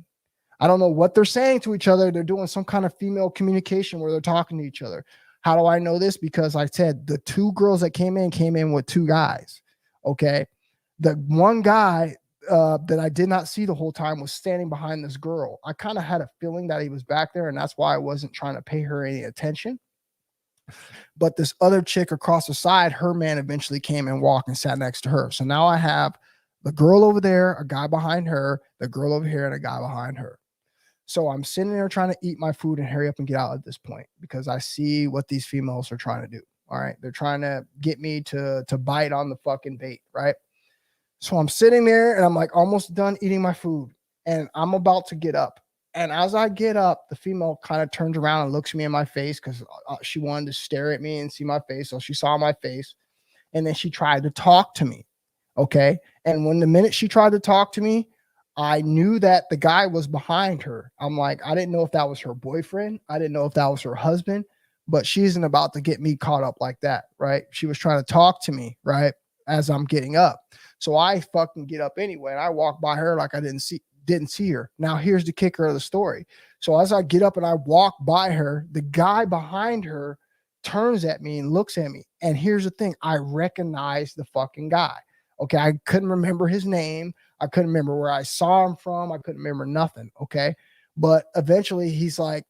I don't know what they're saying to each other. They're doing some kind of female communication where they're talking to each other. How do I know this? Because I said the two girls that came in with two guys. Okay. The one guy that I did not see the whole time was standing behind this girl. I kind of had a feeling that he was back there, and that's why I wasn't trying to pay her any attention. But this other chick across the side, her man eventually came and walked and sat next to her. So now I have the girl over there, a guy behind her, the girl over here, and a guy behind her. So I'm sitting there trying to eat my food and hurry up and get out at this point, because I see what these females are trying to do. All right. They're trying to get me to bite on the fucking bait. Right. So I'm sitting there and I'm like almost done eating my food, and I'm about to get up. And as I get up, the female kind of turns around and looks me in my face, because she wanted to stare at me and see my face. So she saw my face, and then she tried to talk to me. Okay. And when the minute she tried to talk to me, I knew that the guy was behind her. I'm like, I didn't know if that was her boyfriend. I didn't know if that was her husband, but she isn't about to get me caught up like that. Right. She was trying to talk to me, right, as I'm getting up. So I fucking get up anyway, and I walk by her like I didn't see her. Now here's the kicker of the story. So as I get up and I walk by her, the guy behind her turns at me and looks at me. And here's the thing. I recognize the fucking guy. Okay. I couldn't remember his name. I couldn't remember where I saw him from. I couldn't remember nothing. Okay. But eventually he's like,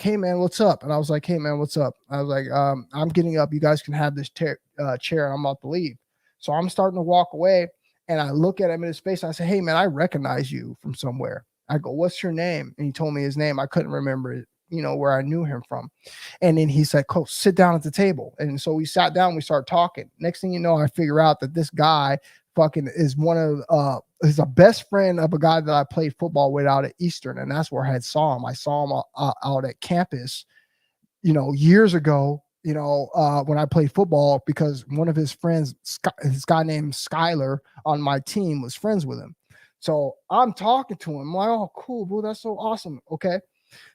hey man, what's up? And I was like, hey man, what's up? I was like, I'm getting up. You guys can have this chair. And I'm about to leave. So I'm starting to walk away, and I look at him in his face. And I say, hey man, I recognize you from somewhere. I go, what's your name? And he told me his name. I couldn't remember where I knew him from. And then he said, Coach, sit down at the table. And so we sat down, we started talking. Next thing you know, I figure out that this guy fucking is is a best friend of a guy that I played football with out at Eastern. And that's where I saw him. I saw him out at campus, years ago, when I played football, because one of his friends, this guy named Skyler on my team, was friends with him. So I'm talking to him. I'm like, oh, cool, bro. That's so awesome. Okay.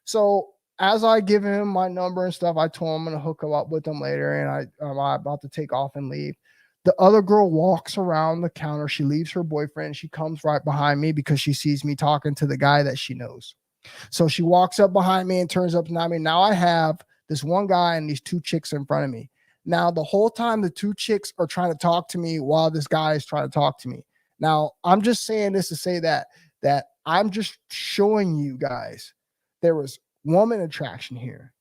So as I give him my number and stuff, I told him I'm going to hook him up with him later. And I'm about to take off and leave. The other girl walks around the counter. She leaves her boyfriend. She comes right behind me because she sees me talking to the guy that she knows. So she walks up behind me and turns up to me. Now I have this one guy and these two chicks in front of me. Now, the whole time the two chicks are trying to talk to me while this guy is trying to talk to me. Now, I'm just saying this to say that I'm just showing you guys there was woman attraction here.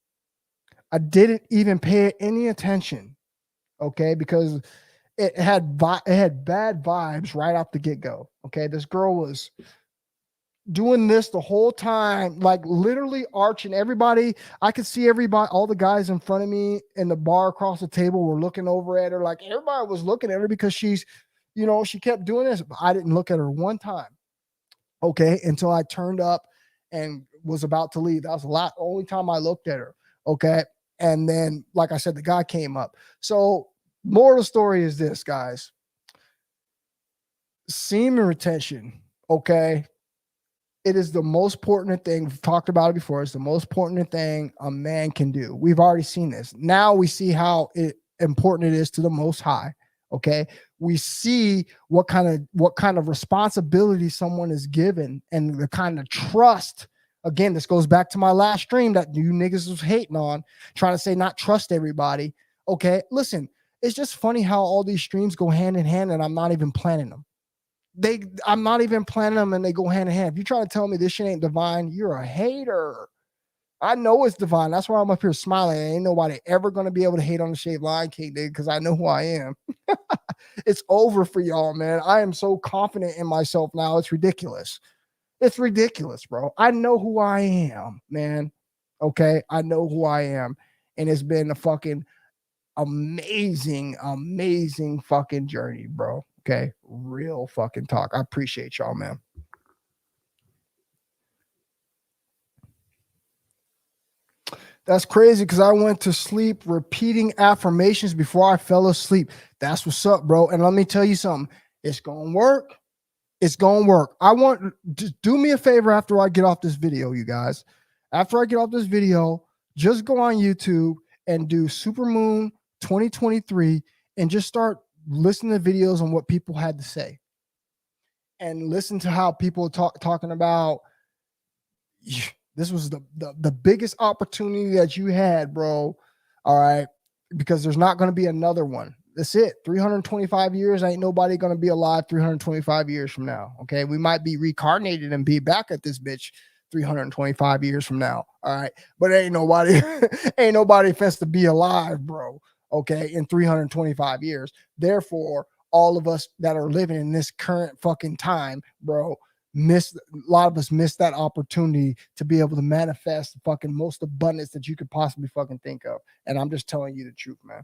I didn't even pay any attention, okay, because it had bad vibes right off the get-go. Okay, this girl was doing this the whole time, like literally arching everybody. I could see everybody, all the guys in front of me in the bar across the table were looking over at her. Like everybody was looking at her because she's, she kept doing this. But I didn't look at her one time. Okay. Until I turned up and was about to leave. That was the only time I looked at her. Okay. And then, like I said, the guy came up. So moral of the story is this, guys. Semen retention. Okay. It is the most important thing. We've talked about it before. It's the most important thing a man can do. We've already seen this. Now we see how important it is to the Most High. Okay. We see what kind of responsibility someone is given and the kind of trust. Again, this goes back to my last stream that you niggas was hating on, trying to say not trust everybody. Okay. Listen, it's just funny how all these streams go hand in hand and I'm not even planning them. I'm not even planning them and they go hand in hand. If you try to tell me this shit ain't divine, you're a hater. I know it's divine. That's why I'm up here smiling. Ain't nobody ever going to be able to hate on the Shaved Lion King, dude, because I know who I am. It's over for y'all, man. I am so confident in myself now. It's ridiculous. It's ridiculous, bro. I know who I am, man. Okay? I know who I am. And it's been a fucking amazing fucking journey, bro. Okay, real fucking talk. I appreciate y'all, man. That's crazy because I went to sleep repeating affirmations before I fell asleep. That's what's up, bro. And let me tell you something. It's going to work. It's going to work. Just do me a favor after I get off this video, you guys. After I get off this video, just go on YouTube and do Supermoon 2023 and just start listening to videos on what people had to say. And listen to how people talking about this was the biggest opportunity that you had, bro. All right. Because there's not going to be another one. That's it. 325 years. Ain't nobody going to be alive 325 years from now. Okay. We might be reincarnated and be back at this bitch 325 years from now. All right. But ain't nobody fence to be alive, bro. Okay. In 325 years. Therefore, all of us that are living in this current fucking time, bro, a lot of us missed that opportunity to be able to manifest the fucking most abundance that you could possibly fucking think of. And I'm just telling you the truth, man.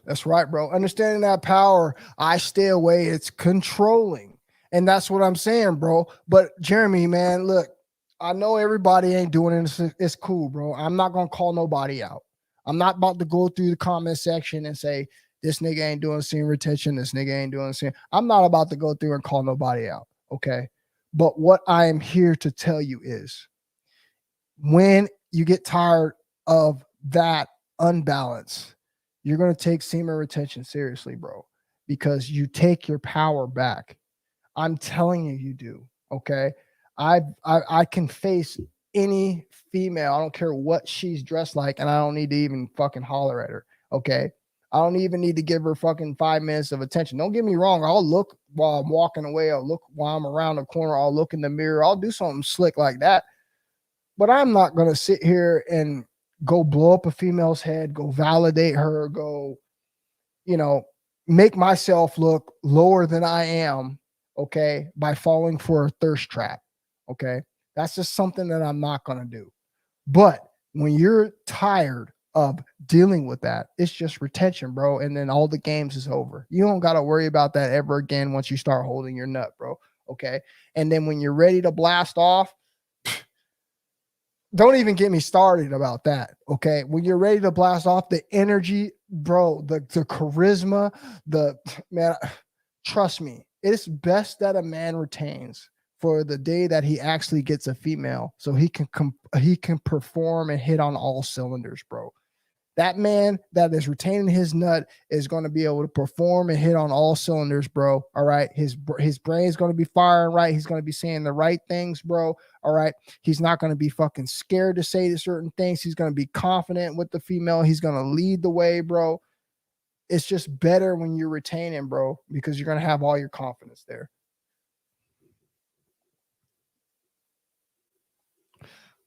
That's right, bro. Understanding that power, I stay away. It's controlling. And that's what I'm saying, bro. But Jeremy, man, look, I know everybody ain't doing it. It's cool, bro. I'm not going to call nobody out. I'm not about to go through the comment section and say, this nigga ain't doing semen retention. This nigga ain't doing semen. I'm not about to go through and call nobody out. Okay. But what I am here to tell you is when you get tired of that unbalance, you're going to take semen retention seriously, bro, because you take your power back. I'm telling you, you do. Okay. I can face any female. I don't care what she's dressed like, and I don't need to even fucking holler at her. Okay. I don't even need to give her fucking 5 minutes of attention. Don't get me wrong. I'll look while I'm walking away. I'll look while I'm around the corner. I'll look in the mirror. I'll do something slick like that. But I'm not going to sit here and go blow up a female's head, go validate her, go, make myself look lower than I am, okay, by falling for a thirst trap. Okay. That's just something that I'm not going to do. But when you're tired of dealing with that, it's just retention, bro. And then all the games is over. You don't got to worry about that ever again once you start holding your nut, bro. Okay. And then when you're ready to blast off, don't even get me started about that. Okay. When you're ready to blast off, the energy, bro, the charisma, the man, trust me, it's best that a man retains for the day that he actually gets a female so he can perform and hit on all cylinders, bro. That man that is retaining his nut is going to be able to perform and hit on all cylinders, bro. All right. His brain is going to be firing right. He's going to be saying the right things, bro. All right. He's not going to be fucking scared to say certain things. He's going to be confident with the female. He's going to lead the way, bro. It's just better when you're retaining, bro, because you're going to have all your confidence there.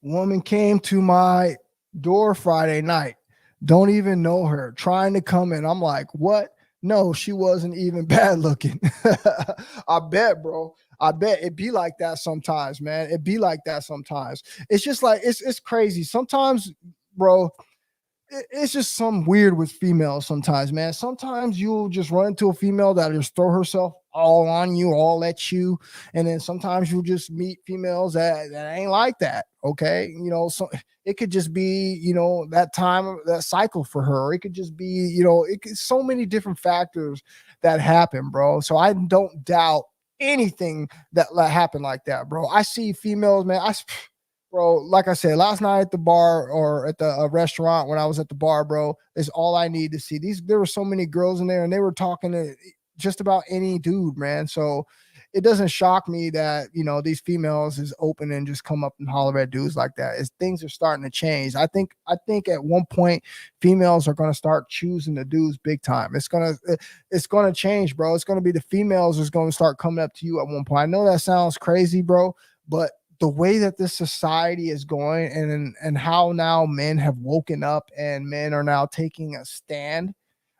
Woman came to my door Friday night. Don't even know her, trying to come in. I'm like, what? No, she wasn't even bad looking. I bet, bro. I bet it be like that sometimes, man. It be like that sometimes. It's just like it's crazy. Sometimes, bro, it's just some weird with females sometimes, man. Sometimes you'll just run into a female that just throw herself all on you, all at you. And then sometimes you'll just meet females that ain't like that. Okay. You know, so it could just be, you know, that time, that cycle for her. It could just be, you know, so many different factors that happen, bro. So I don't doubt anything that happened like that, bro. I see females, man. Bro, like I said, last night at the bar or at the restaurant when I was at the bar, bro, is all I need to see. There were so many girls in there and they were talking to just about any dude, man. So it doesn't shock me that, you know, these females is open and just come up and holler at dudes like that. As things are starting to change. I think at one point females are going to start choosing the dudes big time. It's going to change, bro. It's going to be the females is going to start coming up to you at one point. I know that sounds crazy, bro, but the way that this society is going and how now men have woken up and men are now taking a stand.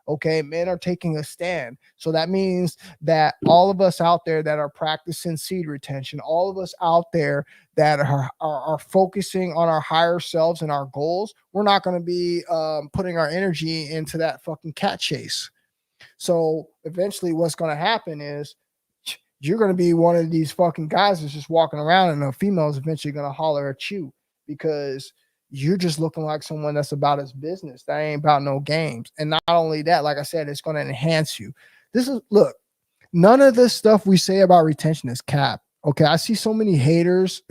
Okay, men are taking a stand. So that means that all of us out there that are practicing seed retention, all of us out there that are focusing on our higher selves and our goals, we're not going to be putting our energy into that fucking cat chase. So eventually what's going to happen is you're going to be one of these fucking guys that's just walking around and a female is eventually going to holler at you because you're just looking like someone that's about his business. That ain't about no games. And not only that, like I said, it's going to enhance you. Look, none of this stuff we say about retention is cap. Okay. I see so many haters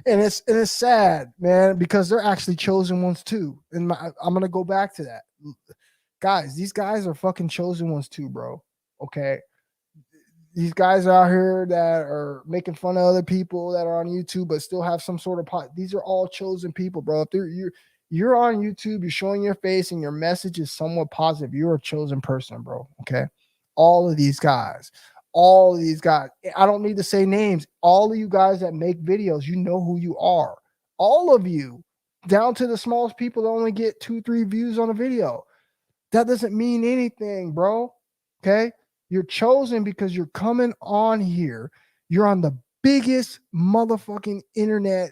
and it's sad, man, because they're actually chosen ones too. And I'm going to go back to that. Guys, these guys are fucking chosen ones too, bro. Okay. These guys out here that are making fun of other people that are on YouTube, but still have some sort of these are all chosen people, bro. If you're on YouTube, you're showing your face and your message is somewhat positive, you're a chosen person, bro. Okay. All of these guys, I don't need to say names. All of you guys that make videos, you know who you are. All of you, down to the smallest people that only get 2-3 views on a video. That doesn't mean anything, bro. Okay. You're chosen because you're coming on here. You're on the biggest motherfucking internet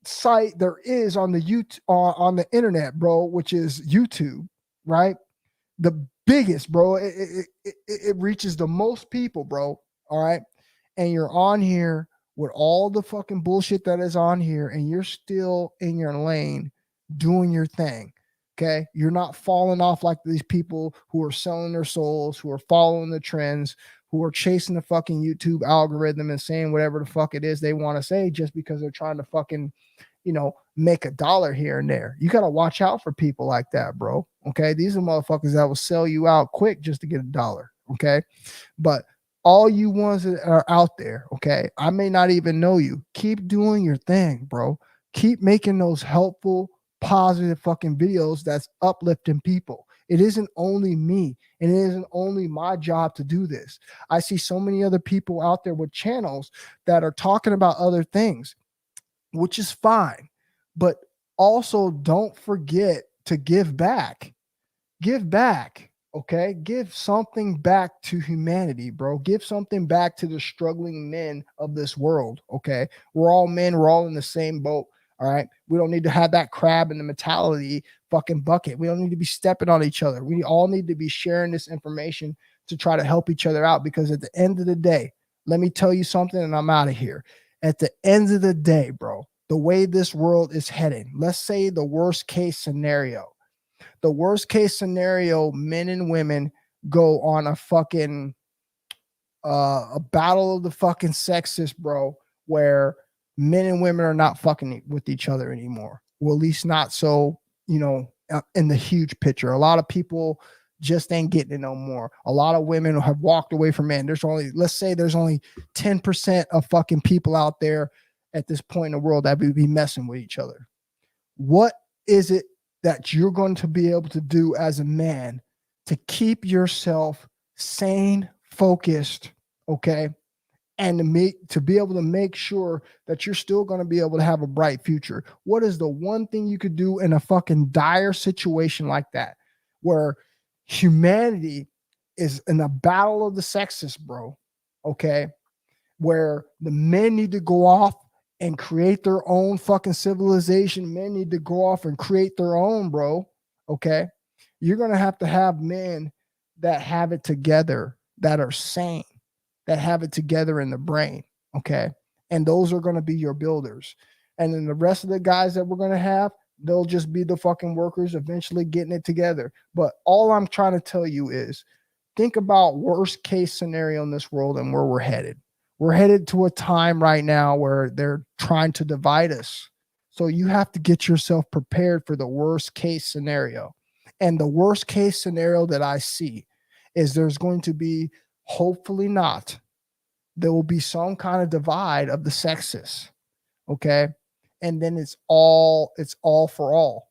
site there is on the internet, bro, which is YouTube, right? The biggest, bro. It reaches the most people, bro. All right. And you're on here with all the fucking bullshit that is on here, and you're still in your lane doing your thing. Okay. You're not falling off like these people who are selling their souls, who are following the trends, who are chasing the fucking YouTube algorithm and saying whatever the fuck it is they want to say just because they're trying to fucking, you know, make a dollar here and there. You got to watch out for people like that, bro. Okay. These are motherfuckers that will sell you out quick just to get a dollar. Okay. But all you ones that are out there, okay, I may not even know you. Keep doing your thing, bro. Keep making those helpful, positive fucking videos that's uplifting people. It isn't only me, and it isn't only my job to do this. I see so many other people out there with channels that are talking about other things, which is fine. But also don't forget to give back. Give back. Okay, give something back to humanity, bro. Give something back to the struggling men of this world. Okay, we're all men, we're all in the same boat. All right, we don't need to have that crab in the mentality fucking bucket. We don't need to be stepping on each other. We all need to be sharing this information to try to help each other out, because at the end of the day, let me tell you something and I'm out of here. At the end of the day, bro, the way this world is heading, let's say the worst case scenario, men and women go on a fucking a battle of the fucking sexes, bro, where men and women are not fucking with each other anymore. Well, at least not so, in the huge picture. A lot of people just ain't getting it no more. A lot of women have walked away from men. Let's say there's only 10% of fucking people out there at this point in the world that would be messing with each other. What is it that you're going to be able to do as a man to keep yourself sane, focused, okay, and to be able to make sure that you're still going to be able to have a bright future? What is the one thing you could do in a fucking dire situation like that, where humanity is in a battle of the sexes, bro? Okay, where the men need to go off and create their own fucking civilization. Men need to go off and create their own, bro. Okay. You're going to have men that have it together, that are sane, that have it together in the brain. Okay. And those are going to be your builders. And then the rest of the guys that we're going to have, they'll just be the fucking workers eventually getting it together. But all I'm trying to tell you is think about worst case scenario in this world and where we're headed. We're headed to a time right now where they're trying to divide us. So you have to get yourself prepared for the worst case scenario. And the worst case scenario that I see is there's going to be, hopefully not, there will be some kind of divide of the sexes. Okay. And then it's all for all.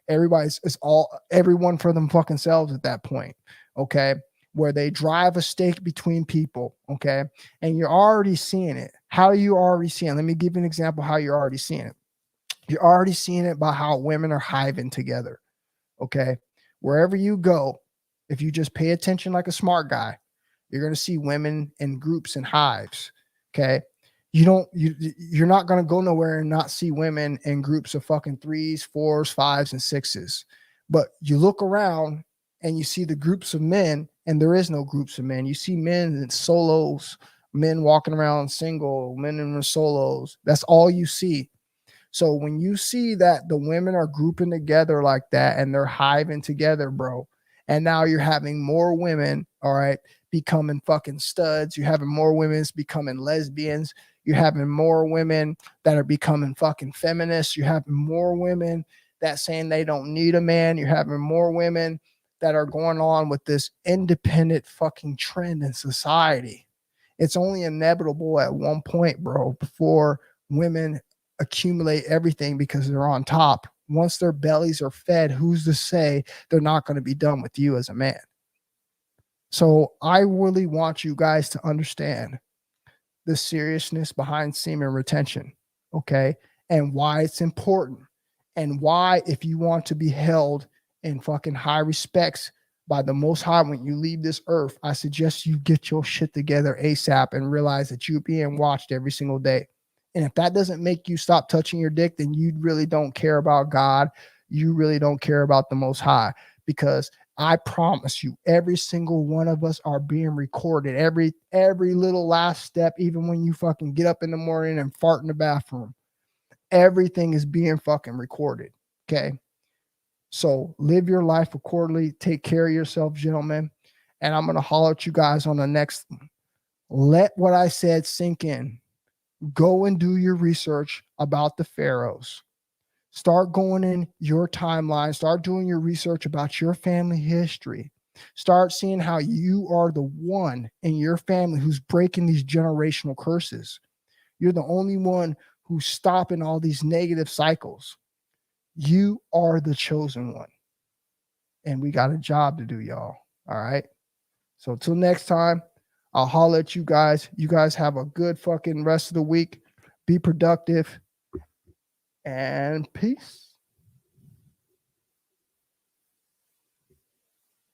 Everyone for them fucking selves at that point. Okay. Where they drive a stake between people. Okay. And you're already seeing it. How are you already seeing it? Let me give you an example how you're already seeing it. You're already seeing it by how women are hiving together. Okay. Wherever you go, if you just pay attention like a smart guy, you're going to see women in groups and hives. Okay. You're not going to go nowhere and not see women in groups of fucking 3s, 4s, 5s, and 6s. But you look around and you see the groups of men, and there is no groups of men. You see men in solos, men walking around single, men in solos. That's all you see. So when you see that the women are grouping together like that and they're hiving together, bro, and now you're having more women, all right, becoming fucking studs. You're having more women becoming lesbians. You're having more women that are becoming fucking feminists. You're having more women that saying they don't need a man. You're having more women that are going on with this independent fucking trend in society. It's only inevitable at one point, bro, before women accumulate everything because they're on top. Once their bellies are fed, who's to say they're not going to be done with you as a man? So I really want you guys to understand the seriousness behind semen retention, okay? And why it's important, and why, if you want to be held in fucking high respects by the Most High when you leave this earth, I suggest you get your shit together ASAP and realize that you're being watched every single day. And if that doesn't make you stop touching your dick, then you really don't care about God. You really don't care about the Most High, because I promise you, every single one of us are being recorded. Every little last step, even when you fucking get up in the morning and fart in the bathroom, everything is being fucking recorded. Okay. So live your life accordingly. Take care of yourself, gentlemen. And I'm going to holler at you guys on the next one. Let what I said sink in. Go and do your research about the pharaohs. Start going in your timeline. Start doing your research about your family history. Start seeing how you are the one in your family who's breaking these generational curses. You're the only one who's stopping all these negative cycles. You are the chosen one. And we got a job to do, y'all. All right. So till next time, I'll holler at you guys. You guys have a good fucking rest of the week. Be productive. And peace.